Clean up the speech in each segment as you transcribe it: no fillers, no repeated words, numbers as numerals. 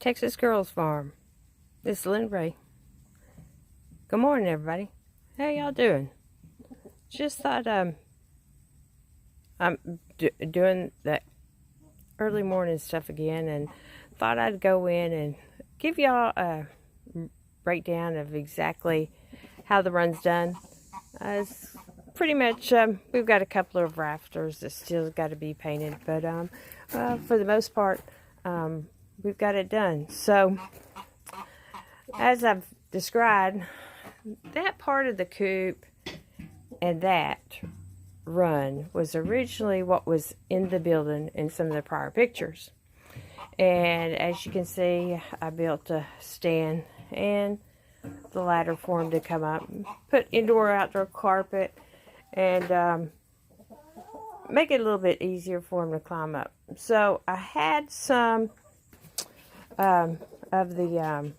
Texas Girls Farm. This is Lynn Ray. Good morning, everybody. How y'all doing? Just thought I'm doing the early morning stuff again, and thought I'd go in and give y'all a breakdown of exactly how the run's done. It's pretty much we've got a couple of rafters that still got to be painted, but for the most part, we've got it done. So, as I've described, that part of the coop and that run was originally what was in the building in some of the prior pictures. And as you can see, I built a stand and the ladder for him to come up, put indoor-outdoor carpet, and make it a little bit easier for him to climb up. So I had some of the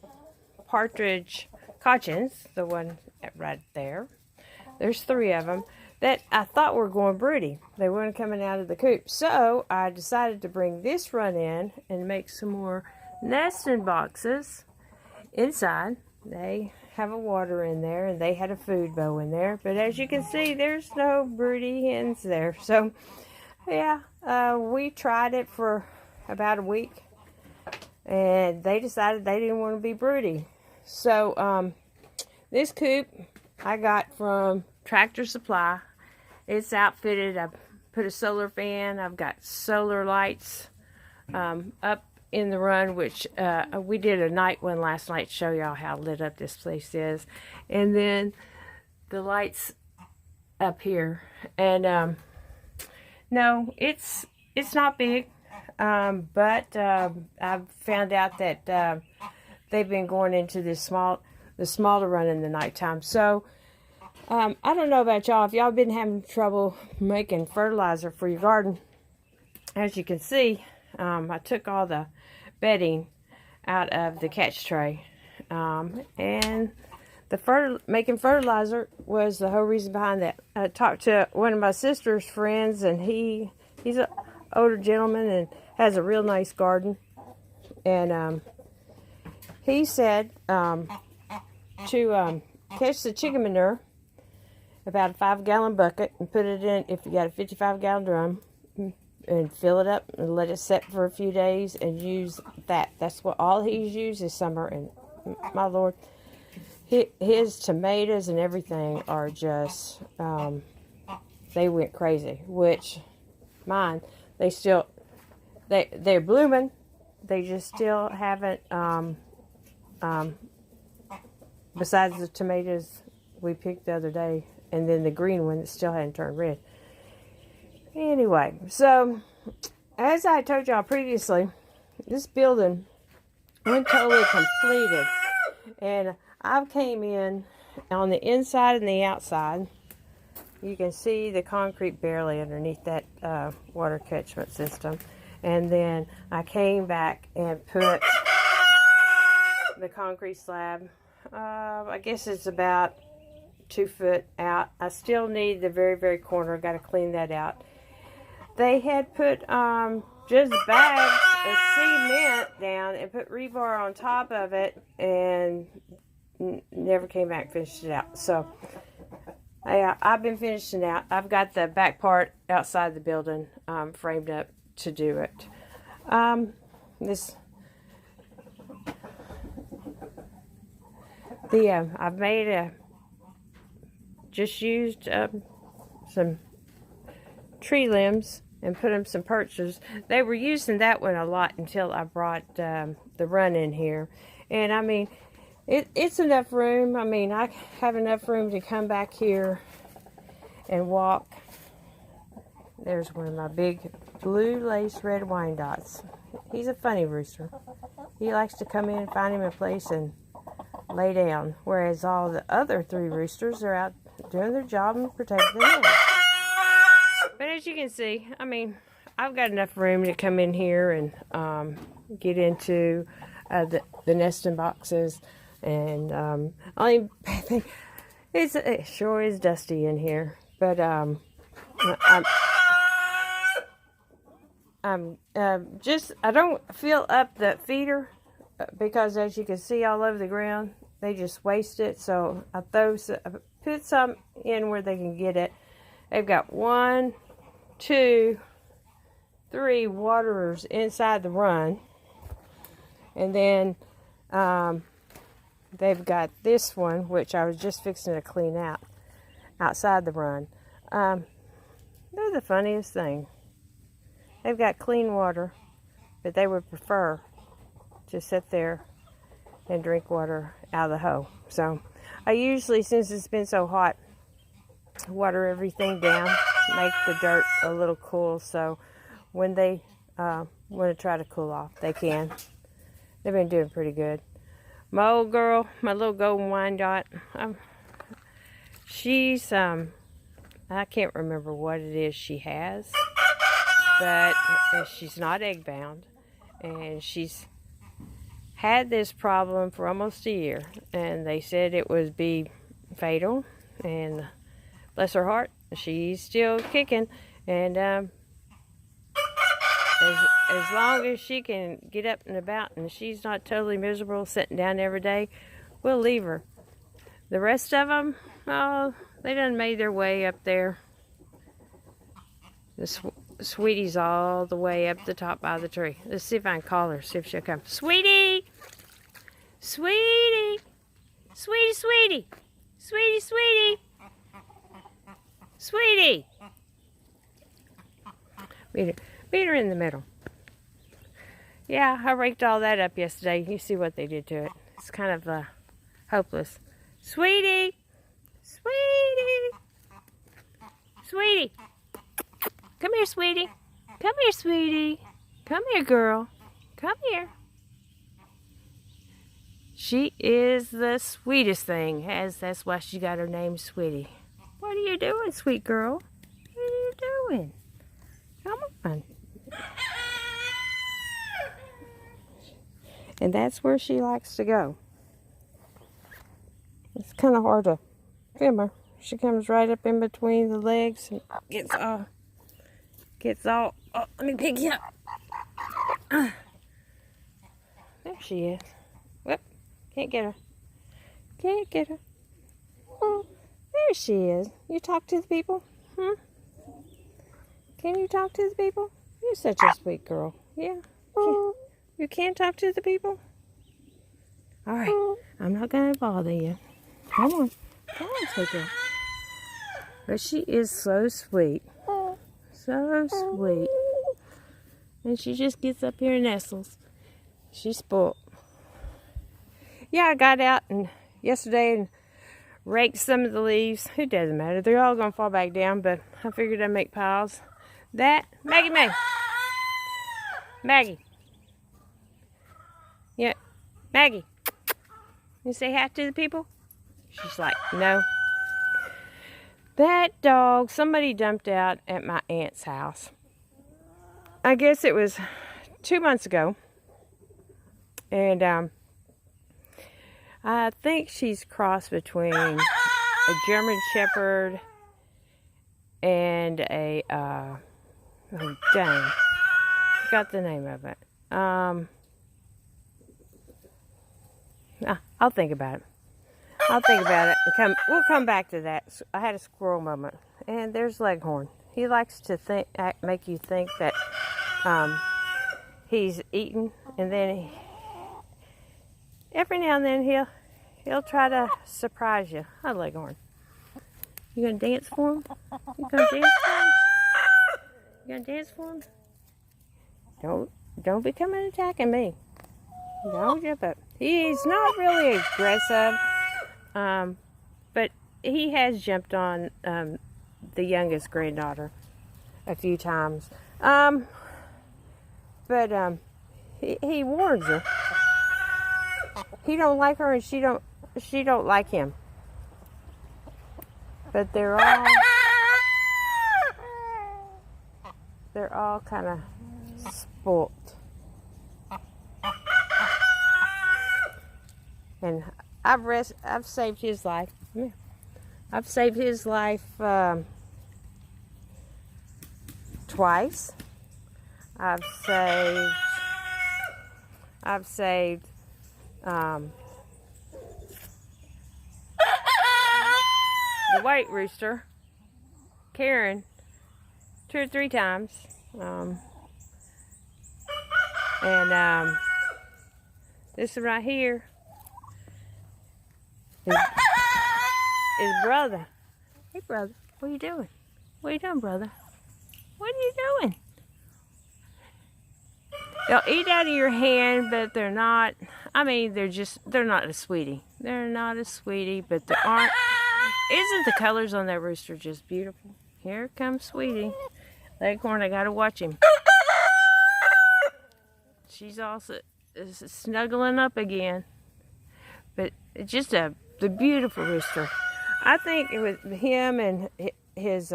partridge cochins, the one right there. There's 3 of them that I thought were going broody. They weren't coming out of the coop. So I decided to bring this run in and make some more nesting boxes inside. They have a water in there, and they had a food bowl in there. But as you can see, there's no broody hens there. So yeah, we tried it for about a week, and they decided they didn't want to be broody. So this coop I got from Tractor Supply. It's outfitted. I put a solar fan. I've got solar lights up in the run, which we did a night one last night to show y'all how lit up this place is. And then the lights up here. And no, it's not big, but I've found out that they've been going into the smaller run in the nighttime. So I don't know about y'all. If y'all been having trouble making fertilizer for your garden, as you can see, I took all the bedding out of the catch tray, and making fertilizer was the whole reason behind that. I talked to one of my sister's friends, and he's an older gentleman and has a real nice garden, and he said to catch the chicken manure, about a 5-gallon bucket, and put it in, if you got a 55-gallon drum, and fill it up and let it set for a few days and use that. That's what all he's used this summer. And my Lord, his tomatoes and everything are just, they went crazy. Which mine, they're blooming. They just still haven't, besides the tomatoes we picked the other day, and then the green one that still hadn't turned red. Anyway, so as I told y'all previously, this building went totally completed, and I came in on the inside and the outside. You can see the concrete barely underneath that water catchment system, and then I came back and put the concrete slab. I guess it's about 2 foot out. I still need the very corner. Got to clean that out. They had put just bags of cement down and put rebar on top of it, and never came back and finished it out. So I've been finishing out. I've got the back part outside the building framed up to do it. I've made just used some tree limbs and put them some perches. They were using that one a lot until I brought the run in here. And I mean, it's enough room. I mean, I have enough room to come back here and walk. There's one of my big blue lace red Wyandottes. He's a funny rooster. He likes to come in and find him a place and lay down, whereas all the other 3 roosters are out doing their job and protecting the nest. But as you can see, I mean, I've got enough room to come in here and get into the nesting boxes. And only bad thing is it sure is dusty in here. But I don't fill up the feeder because as you can see all over the ground, they just waste it. So I put some in where they can get it. They've got 1, 2, 3 waterers inside the run. And then they've got this one, which I was just fixing to clean out outside the run. They're the funniest thing. They've got clean water, but they would prefer to sit there and drink water out of the hole. So I usually, since it's been so hot, water everything down, make the dirt a little cool, so when they want to try to cool off, they can. They've been doing pretty good. My old girl, my little golden Wyandotte, she's, I can't remember what it is she has, but she's not egg bound, and she's had this problem for almost a year, and they said it would be fatal, and bless her heart, she's still kicking, and as long as she can get up and about and she's not totally miserable sitting down every day, we'll leave her. The rest of them, oh, they done made their way up there. The Sweetie's all the way up the top by the tree. Let's see if I can call her, see if she'll come. Sweetie! Sweetie! Sweetie, Sweetie! Sweetie, Sweetie! Sweetie! Meet her in the middle. Yeah, I raked all that up yesterday. You see what they did to it. It's kind of hopeless. Sweetie! Sweetie! Sweetie! Come here, Sweetie. Come here, Sweetie. Come here, girl. Come here. She is the sweetest thing. That's why she got her name, Sweetie. What are you doing, sweet girl? What are you doing? Come on. And that's where she likes to go. It's kind of hard to film her. She comes right up in between the legs and gets all, oh, let me pick you up. There she is. Whoop, can't get her. Can't get her. Oh, there she is. You talk to the people? Can you talk to the people? You're such a sweet girl. Yeah. You can't talk to the people? All right. I'm not going to bother you. Come on. Come on, sweet girl. But she is so sweet. So sweet. And she just gets up here and nestles. She's spoiled. Yeah, I got out yesterday and raked some of the leaves. It doesn't matter. They're all going to fall back down, but I figured I'd make piles. Maggie. Maggie. Yeah, Maggie. You say hi to the people? She's like, no. That dog, somebody dumped out at my aunt's house. I guess it was 2 months ago. And I think she's crossed between a German Shepherd and a, oh dang, forgot the name of it. I'll think about it. And we'll come back to that. I had a squirrel moment. And there's Leghorn. He likes to make you think that he's eating, and then every now and then he'll try to surprise you. Hi, Leghorn. You gonna dance for him? You gonna dance for him? You gonna dance for him? Don't be coming attacking me. Don't jump up. He's not really aggressive, but he has jumped on the youngest granddaughter a few times. But he warns her. He don't like her, and she don't like him. But they're all kind of spoilt. And I've saved his life. I've saved his life twice. I've saved the white rooster, Karen, 2 or 3 times. This one right here is brother. Hey, brother, what are you doing? What are you doing, brother? What are you doing? They'll eat out of your hand, but they're not, I mean, they're not a sweetie. They're not a sweetie, but they aren't. Isn't the colors on that rooster just beautiful? Here comes Sweetie. Leghorn, I gotta watch him. She's also snuggling up again. But it's just the beautiful rooster. I think it was him and his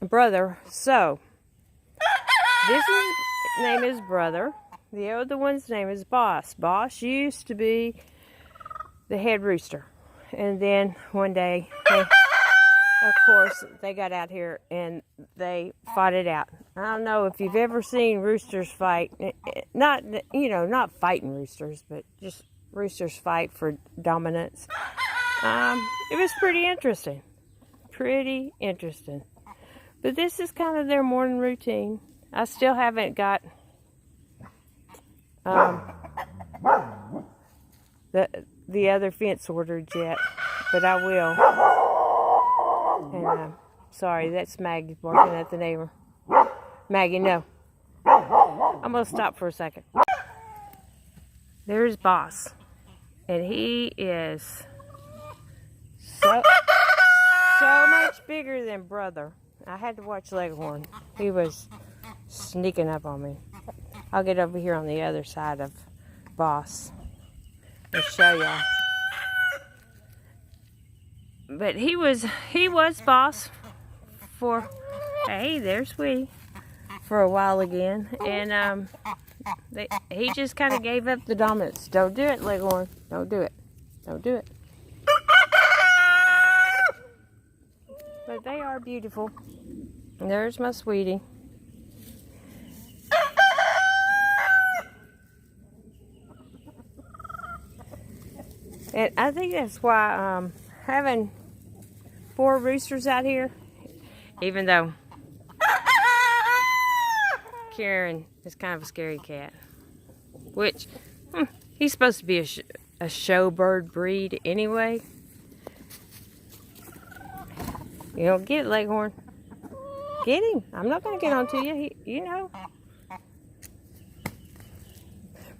brother. So, this name is Brother. The other one's name is Boss. Boss used to be the head rooster. And then one day, of course, they got out here and they fought it out. I don't know if you've ever seen roosters fight. Not fighting roosters, but just roosters fight for dominance. It was pretty interesting. Pretty interesting. But this is kind of their morning routine. I still haven't got the other fence ordered yet, but I will. And sorry, that's Maggie barking at the neighbor. Maggie, no. I'm gonna stop for a second. There's Boss, and he is so much bigger than Brother. I had to watch Leghorn. He was sneaking up on me. I'll get over here on the other side of Boss and show y'all. But he was Boss for, hey, there's Sweetie, for a while again. And he just kind of gave up the dominance. Don't do it, Leghorn. Don't do it. Don't do it. But they are beautiful. And there's my Sweetie. And I think that's why having 4 roosters out here, even though Karen is kind of a scary cat, which he's supposed to be a showbird breed anyway. You know, get it, Leghorn. Get him. I'm not going to get onto you, you know.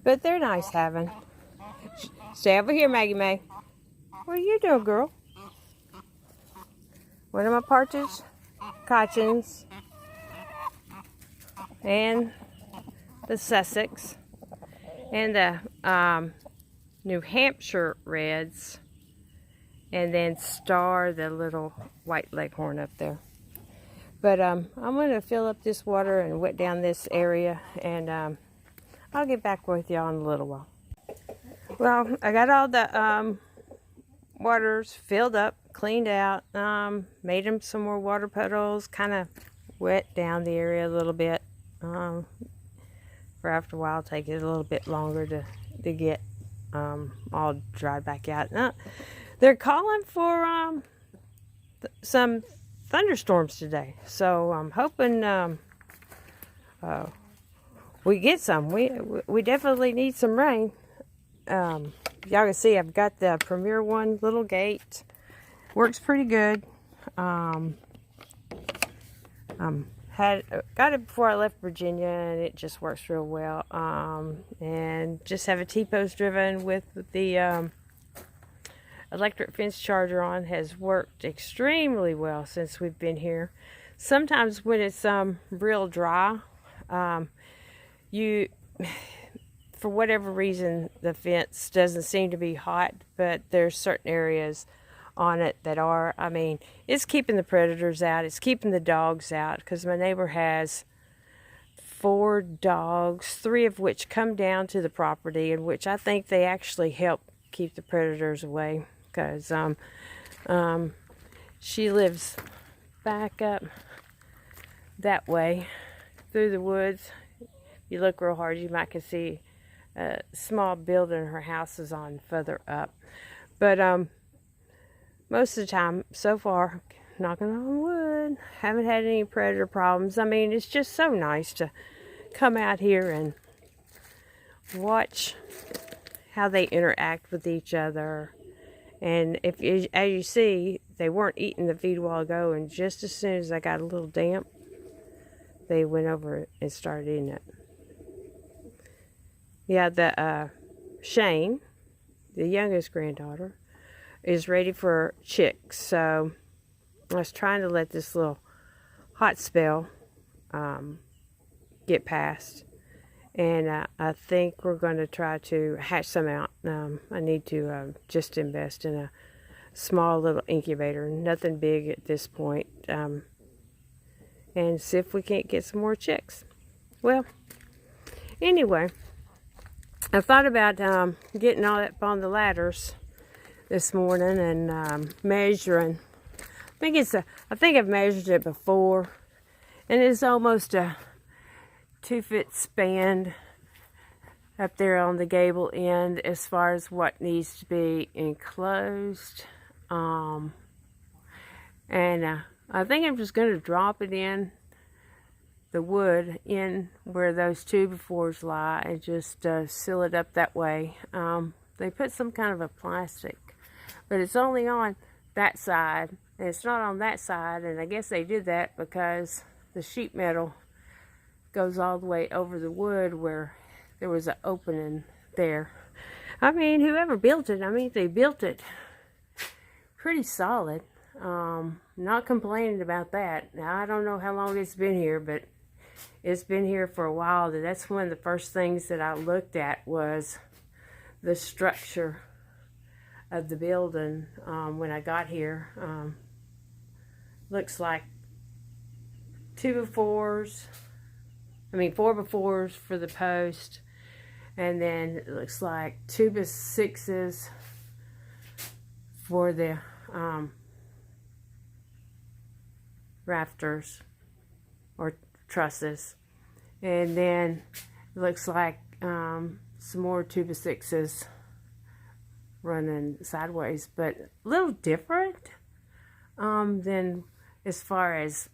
But they're nice having. Stay over here, Maggie May. What are you doing, girl? One of my partridge, Cochins, and the Sussex, and the New Hampshire Reds, and then Star, the little white Leghorn up there. But I'm going to fill up this water and wet down this area, and I'll get back with y'all in a little while. Well, I got all the waters filled up, cleaned out, made them some more water puddles, kind of wet down the area a little bit. For after a while, take it a little bit longer to get all dried back out. They're calling for some thunderstorms today, so I'm hoping we get some. We definitely need some rain. Y'all can see I've got the Premier One little gate. Works pretty good. Got it before I left Virginia, and it just works real well. And just have a T-post driven with the electric fence charger on. Has worked extremely well since we've been here. Sometimes when it's real dry, for whatever reason, the fence doesn't seem to be hot, but there's certain areas on it that are. I mean, it's keeping the predators out. It's keeping the dogs out, because my neighbor has 4 dogs, 3 of which come down to the property, in which I think they actually help keep the predators away, because she lives back up that way through the woods. If you look real hard, you might can see small building her house is on further up. But most of the time, so far, knocking on wood, haven't had any predator problems. I mean, it's just so nice to come out here and watch how they interact with each other. And if you, as you see, they weren't eating the feed a while ago, and just as soon as I got a little damp, they went over and started eating it. Yeah, the Shane, the youngest granddaughter, is ready for chicks. So I was trying to let this little hot spell get past. And I think we're going to try to hatch some out. I need to just invest in a small little incubator, nothing big at this point, and see if we can't get some more chicks. Well, anyway, I thought about getting all up on the ladders this morning and measuring. I think I've measured it before, and it's almost a 2-foot span up there on the gable end as far as what needs to be enclosed. And I think I'm just going to drop it in the wood in where those 2x4s lie and just seal it up that way. They put some kind of a plastic, but it's only on that side and it's not on that side, and I guess they did that because the sheet metal goes all the way over the wood where there was an opening there. I mean, whoever built it, they built it pretty solid. Not complaining about that. Now, I don't know how long it's been here, but it's been here for a while. That's one of the first things that I looked at was the structure of the building when I got here. Looks like 4x4s for the post, and then it looks like 2x6s for the rafters or trusses, and then it looks like some more 2x6s running sideways, but a little different than as far as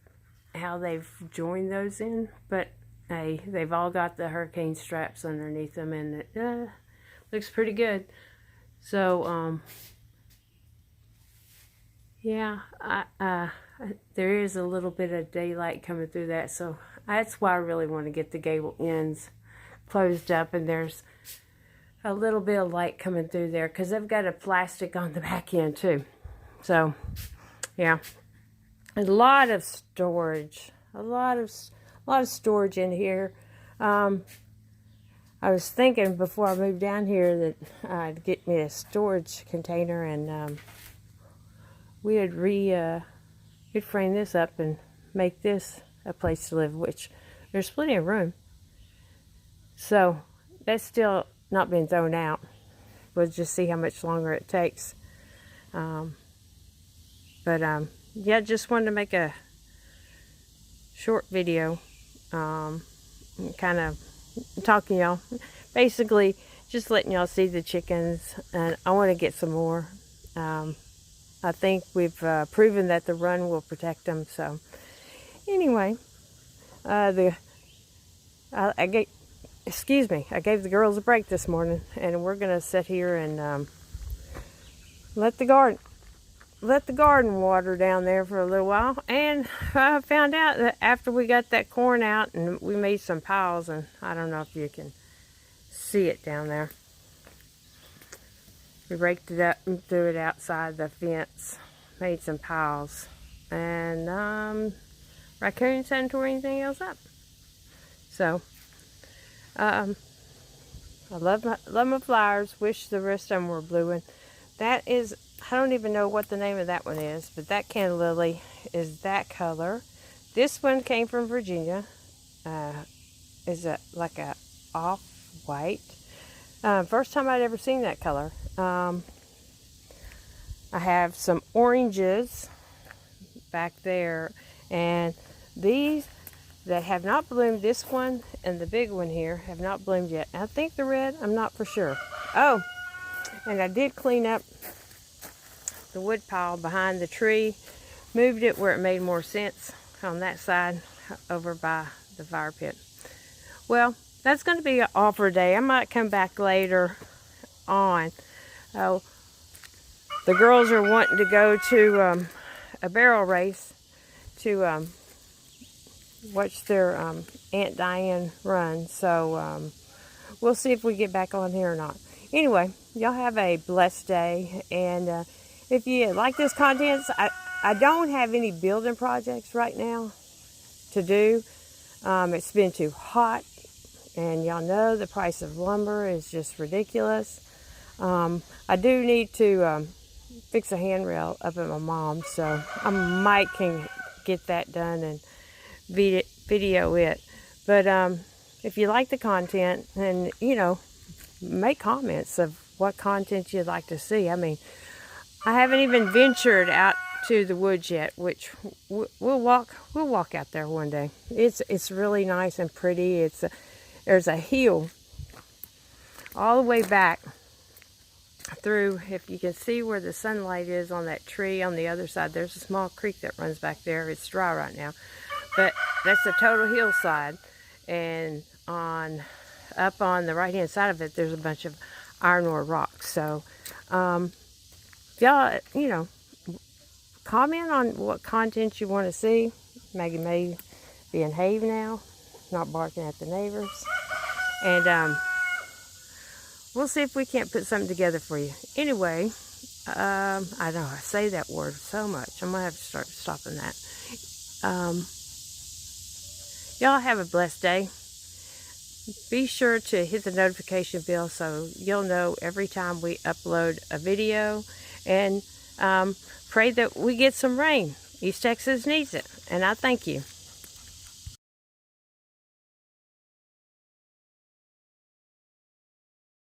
how they've joined those in. But hey, they've all got the hurricane straps underneath them, and it looks pretty good. So yeah, there is a little bit of daylight coming through that, so that's why I really want to get the gable ends closed up, and there's a little bit of light coming through there because I've got a plastic on the back end too. So yeah, a lot of storage, a lot of storage in here. I was thinking before I moved down here that I'd get me a storage container, and we'd frame this up and make this a place to live, which there's plenty of room. So that's still not been thrown out. We'll just see how much longer it takes. Yeah, just wanted to make a short video, kind of talking to y'all. Basically, just letting y'all see the chickens, and I want to get some more. I think we've proven that the run will protect them. So anyway, I gave the girls a break this morning, and we're gonna sit here and let the garden water down there for a little while. And I found out that after we got that corn out and we made some piles, and I don't know if you can see it down there. We raked it up and threw it outside the fence, made some piles, and raccoons hadn't tore anything else up. So I love my flowers. Wish the rest of them were blooming. That is, I don't even know what the name of that one is, but that canna lily is that color. This one came from Virginia. Is it like a off-white? First time I'd ever seen that color. I have some oranges back there, and these that have not bloomed. This one and the big one here have not bloomed yet. I think the red, I'm not for sure. Oh, and I did clean up the wood pile behind the tree. Moved it where it made more sense on that side over by the fire pit. Well, that's going to be all for today. I might come back later on. Oh, the girls are wanting to go to a barrel race to watch their Aunt Diane run. So we'll see if we get back on here or not. Anyway, y'all have a blessed day. And if you like this content, I don't have any building projects right now to do. It's been too hot. And y'all know the price of lumber is just ridiculous. I do need to fix a handrail up at my mom's, so I might can get that done and video it. But if you like the content, and you know, make comments of what content you'd like to see. I mean, I haven't even ventured out to the woods yet, which we'll walk out there one day. It's really nice and pretty. There's a hill all the way back through. If you can see where the sunlight is on that tree on the other side, there's a small creek that runs back there. It's dry right now, but that's a total hillside. And up on the right hand side of it, there's a bunch of iron ore rocks. So y'all, you know, comment on what content you want to see. Maggie may be in Have now, not barking at the neighbors. And we'll see if we can't put something together for you. Anyway, I know I say that word so much. I'm going to have to start stopping that. Y'all have a blessed day. Be sure to hit the notification bell so you'll know every time we upload a video. And pray that we get some rain. East Texas needs it. And I thank you.